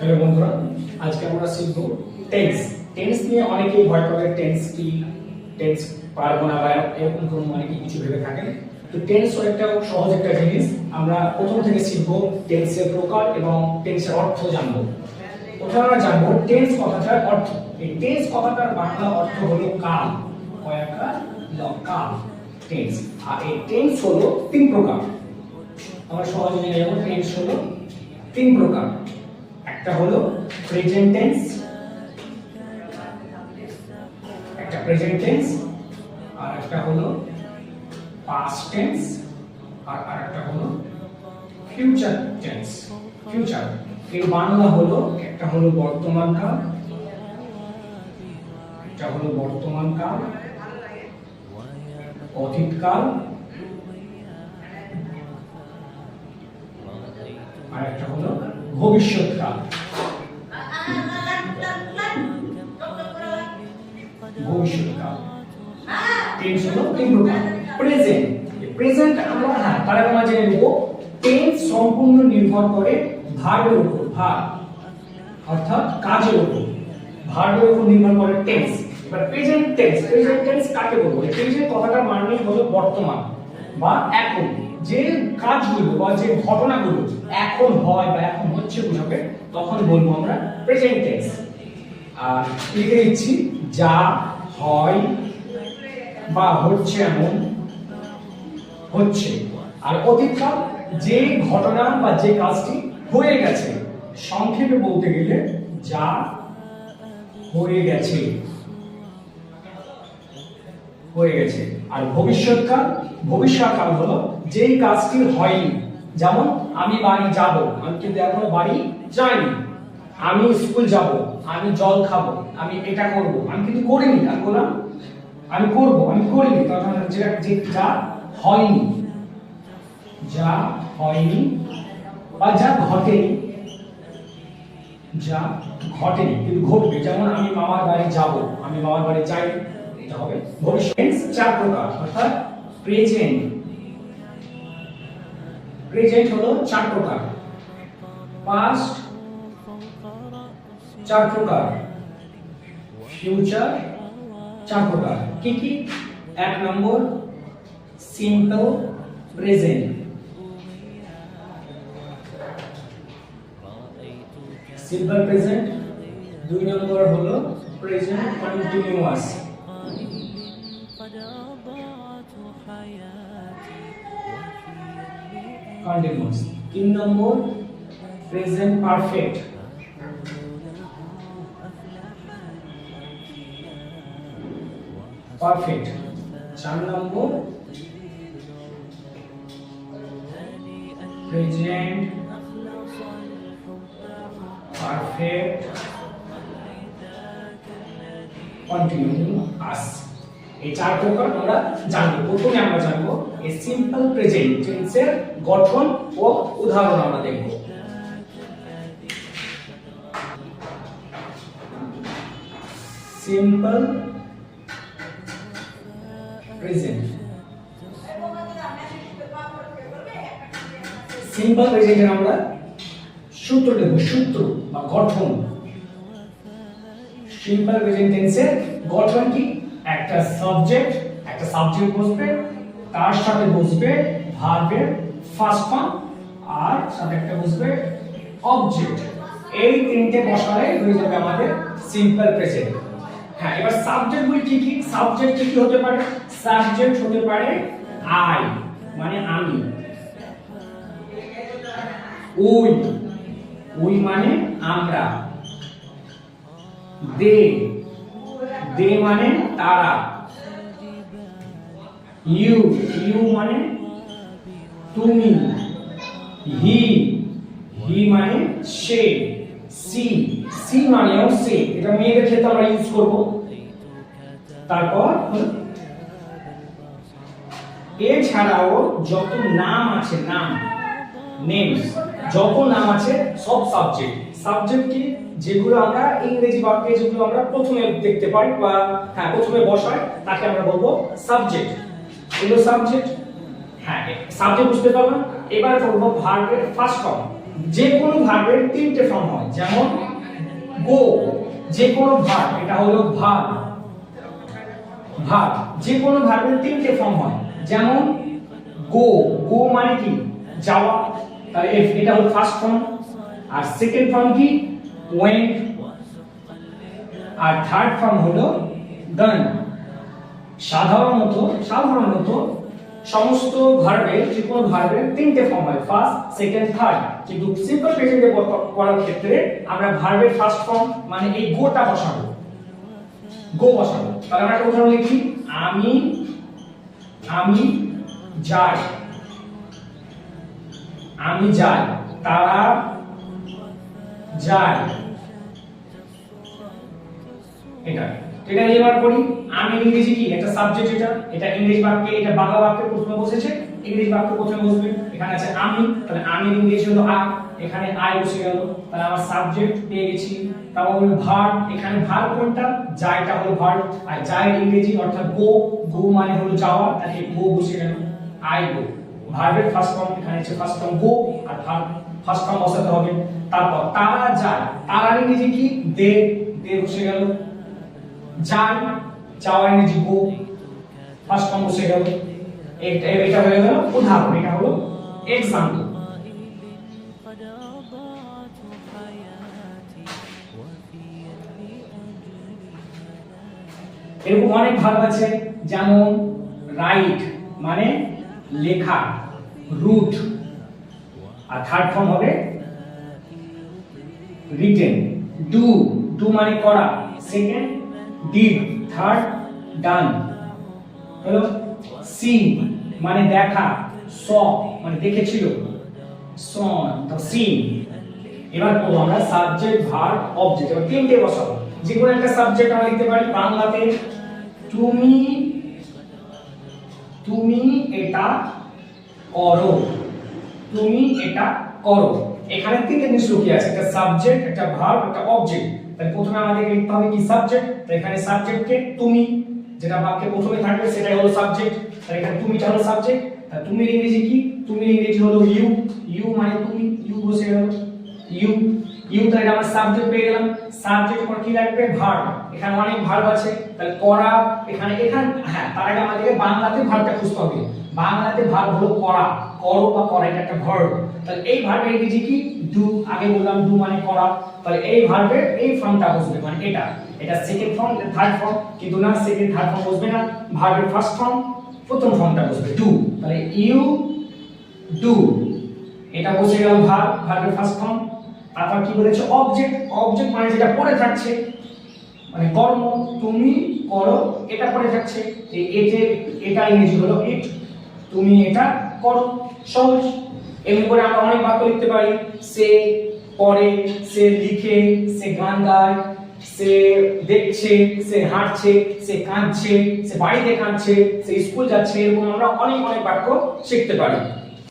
Hello বন্ধুরা, আজকে আমরা শিখব টেন্স। টেন্স নিয়ে অনেকেই ভয় করে, টেন্স কি, টেন্স পারবো না বা এরকম কোনো অনেকে কিছু ভেবে থাকেন। তো টেন্স একটা সহজ একটা জিনিস। আমরা প্রথম থেকে শিখব টেন্সের প্রকার এবং টেন্সের অর্থ জানবো। প্রথমে আমরা জানবো টেন্স কথাটার অর্থ। এই টেন্স কথাটার বাংলা অর্থ হলো কাল। কয়েকটা কাল টেন্স। আর এই টেন্স হলো তিন প্রকার। আমরা সহজে জেনে যাব টেন্স হলো তিন প্রকার। একটা হলো প্রেজেন্ট টেন্স, একটা প্রেজেন্ট টেন্স, আর একটা হলো পাস্ট টেন্স, আর আরেকটা হলো ফিউচার টেন্স। ফিউচার এর বাংলা হলো একটা হলো বর্তমান কাল, একটা হলো বর্তমান কাল, অতীত কাল, আর একটা হলো ভবিষ্যৎ কাল। ভবিষ্যৎকাল টেন্স হলো তিন প্রকার। প্রেজেন্ট, প্রেজেন্ট আমরা তার আগে জেনে নেব টেন্স সম্পূর্ণ নির্ভর করে ভার্বের উপর। ভার্ব অর্থাৎ কাজের উপর, ভার্বের উপর নির্ভর করে টেন্স। এবার প্রেজেন্ট টেন্স, প্রেজেন্ট টেন্স কাকে বলবো? প্রেজেন্ট কথাটার মানে হলো বর্তমান বা এখন। যে কাজগুলো বা যে ঘটনাগুলো এখন হয় বা এখন হচ্ছে বুঝাবে, তখন বলবো আমরা প্রেজেন্ট টেন্স। আর লিখে দিচ্ছি যা হয় বা হচ্ছে, এমন হচ্ছে। আর অতীতকাল যে ঘটনা বা যে কাজটি হয়ে গেছে। সংক্ষেপে বলতে গেলে যা হয়ে গেছে, হয়ে গেছে। আর ভবিষ্যৎকাল, ভবিষ্যৎকাল হলো যেই কাজটি হয়নি। যেমন আমি বাড়ি যাব, আমি কিন্তু এখনো বাড়ি যাইনি। আমি স্কুল যাব, আমি জল খাবো, আমি এটা করব, আমি কিন্তু করিনি। আমি বললাম আমি করব, আমি করিনি। তখন যা হয়নি, যা হয়নি বা যা ঘটেনি, যা ঘটেনি কিন্তু ঘটবে। যেমন আমি মামার বাড়ি যাব, আমি মামার বাড়ি যাই, এটা হবে ভবিষ্যৎ। টেন্স চার প্রকার, অর্থাৎ প্রেজেন্ট, প্রেজেন্ট হলো চার প্রকার, পাস্ট চার প্রকার, ফিউচার চার প্রকার। কি কি? এক নম্বর সিম্পল প্রেজেন্ট, সিম্পল প্রেজেন্ট। দুই নম্বর হলো প্রেজেন্ট কন্টিনিউয়াস, কন্টিনিউয়াস। তিন নম্বর প্রেজেন্ট পারফেক্ট, পারফেক্ট। চার নম্বর প্রেজেন্ট পারফেক্ট কন্টিনিউয়াস। এই চার প্রকার আমরা জানবো। প্রথমে আমরা জানবো এই সিম্পল প্রেজেন্ট টেন্সের গঠন ও উদাহরণ আমরা দেখব। সিম্পল প্রেজেন্ট, সিম্পল প্রেজেন্টের আমরা সূত্র দেব, সূত্র বা গঠন। সিম্পল প্রেজেন্ট টেন্সের গঠন কি? একটা সাবজেক্ট, একটা সাবজেক্ট বসবে, তার সাথে বসবে ভার্বের ফার্স্ট ফর্ম, আর সাথে একটা বসবে অবজেক্ট। এই তিনটে বসালে হয়ে যাবে আমাদের সিম্পল প্রেজেন্ট। হ্যাঁ, এবার সাবজেক্ট গুলি কি কি? সাবজেক্ট কি হতে পারে? সাবজেক্ট হতে পারে আই মানে আমি, উই, উই মানে আমরা, দে, দে মানে তারা, ইউ, ইউ মানে তুমি, হি, হি মানে সে, সি, সি মানেও সে। এটা মেয়েদের ক্ষেত্রে আমরা ইউজ করব। তারপর এছাড়াও যত নাম আছে, নাম, নেমস, যত নাম আছে সব সাবজেক্ট। সাবজেক্ট কি? যেগুলো আমরা ইংরেজি বাক্যে যেগুলো আমরা প্রথমে দেখতে পাই বা প্রথমে বসাই, তাকে আমরা বলবো সাবজেক্ট। এগুলো সাবজেক্ট। হ্যাঁ, সাবজেক্ট বুঝতে পারলাম। এবার বলবো ভার্বের ফার্স্ট ফর্ম। যে কোনো ভার্বের তিনটে ফর্ম হয়, যেমন গো, যে কোনো ভার্ব, এটা হলো ভার্ব, ভার্ব যে কোনো ভার্বের তিনটে ফর্ম হয়, যেমন গো, গো মানে কি যাওয়া, তাহলে এটা হলো ফার্স্ট ফর্ম। আর সেকেন্ড ফর্ম কি ওয়েন্ট, আর থার্ড ফর্ম হলো গান। সাধারণত সমস্ত ভার্বের, যে কোনো ভার্বের তিনটে ফর্ম হয়, ফার্স্ট, সেকেন্ড, থার্ড। কিন্তু সিম্পল প্রেজেন্টে করার ক্ষেত্রে আমরা ভার্বের ফার্স্ট ফর্ম মানে এই গোটা বসাবো, গো বসাবো। তাহলে আমরা একটা উদাহরণ লিখি, আমি যাই, আমি যাই, তারা যায়, এটা এটা এবার করি। আমি ইংরেজি কি একটা সাবজেক্ট, এটা ইংরেজি বাক্যে, এটা বাংলা বাক্যে প্রথমে বসেছে, ইংরেজি বাক্যে প্রথমে বসবে। এখানে আছে আমি, তাহলে আমি ইংরেজি হলো আই, এখানে আই বসে গেল, তাহলে আমার সাবজেক্ট পেয়ে গেছি। তারপর হলো ভার্ব, এখানে ভার্ব কোনটা, যাইটা হলো ভার্ব, আর যাই ইংরেজি অর্থাৎ গো, গো মানে হলো যাওয়া, তাহলে গো বসে গেল, আই গো। ভার্বের ফার্স্ট ফর্ম, এখানে আছে ফার্স্ট ফর্ম গো, আর ভার্ব ফার্স্ট ফর্ম বসাতে হবে। তারপর তারা যায়, তারা ইংরেজি কি দে, দে বসে গেল। যায়, যাওয়া ইংরেজি গো, ফার্স্ট ফর্ম বসে গেল। এটা হয়ে গেল উদাহরণ, এটা হলো এক্সাম্পল। এরকম অনেক ভার্ব আছে, যেমন রাইট মানে লেখা, রুট, আর থার্ড ফর্ম হবে রিটেন। ডু, ডু মানে করা, সেকেন্ড ডিড, থার্ড ডান হলো। সি মানে দেখা, স মানে দেখেছিল, সন, তো সিন। এবার করব আমরা সাবজেক্ট, ভার্ব, অবজেক্ট। এবার তিনটে বসাবো, যে কোনো একটা সাবজেক্ট আমরা লিখতে পারি বাংলাতে তুমি, তুমি এটা করো, তুমি এটা করো। এখানে তিনটে জিনিস লুকিয়ে আছে, একটা সাবজেক্ট, একটা ভার্ব, একটা অবজেক্ট। তাহলে প্রথমে আমাদের লিখতে হবে কি সাবজেক্ট, তো এখানে সাবজেক্টকে তুমি, যেটা বাক্যে প্রথমে থাকবে সেটাই হলো সাবজেক্ট, তাহলে এখানে তুমিটা হলো সাবজেক্ট। তাহলে তুমি ইংরেজি কি, তুমি ইংরেজি হলো ইউ, ইউ মানে তুমি, ইউ বসে গেল, ইউ, ইউ, তাহলে আমরা সাবজেক্ট পেয়ে গেলাম। সাবজেক্ট পর কি লাগবে, ভার্ব, এখানে অনেক ভার্ব আছে, তাহলে করা, এখানে হ্যাঁ, তার আগে আমাদেরকে বাংলাতে ভার্বটা খুঁজতে হবে। বাংলাতে ভার্ব হলো করা, করো বা করা, এটা একটা ভার্ব। তাহলে এই ভার্বের ইংরেজি কি ডু, আগে বললাম ডু মানে করা, তাহলে এই ভার্বের এই ফর্মটা বসবে, মানে এটা সেকেন্ড ফর্ম, থার্ড ফর্ম, কিন্তু না সেকেন্ড থার্ড ফর্ম বসবে না, ভার্বের ফার্স্ট ফর্ম প্রথম ফর্মটা বসবে ডু। তাহলে ইউ ডু, এটা বসে গেল ভার্ব, ভার্বের ফার্স্ট ফর্ম। তারপর কি বলেছে অবজেক্ট, অবজেক্ট মানে যেটা পড়ে থাকছে, মানে কর্ম, তুমি করো, এটা পড়ে থাকছে, এটা ইংরেজি হলো ইট, তুমি এটা করো, সহজ। এমনি করে আমরা অনেক বাক্য লিখতে পারি, সে পড়ে, সে লিখে, সে গান গায়, সে দেখছে, সে হাঁটছে, সে কাঁদছে, সে বাড়িতে কাঁদছে, সে স্কুল যাচ্ছে। এরকম আমরা অনেক বাক্য শিখতে পারি।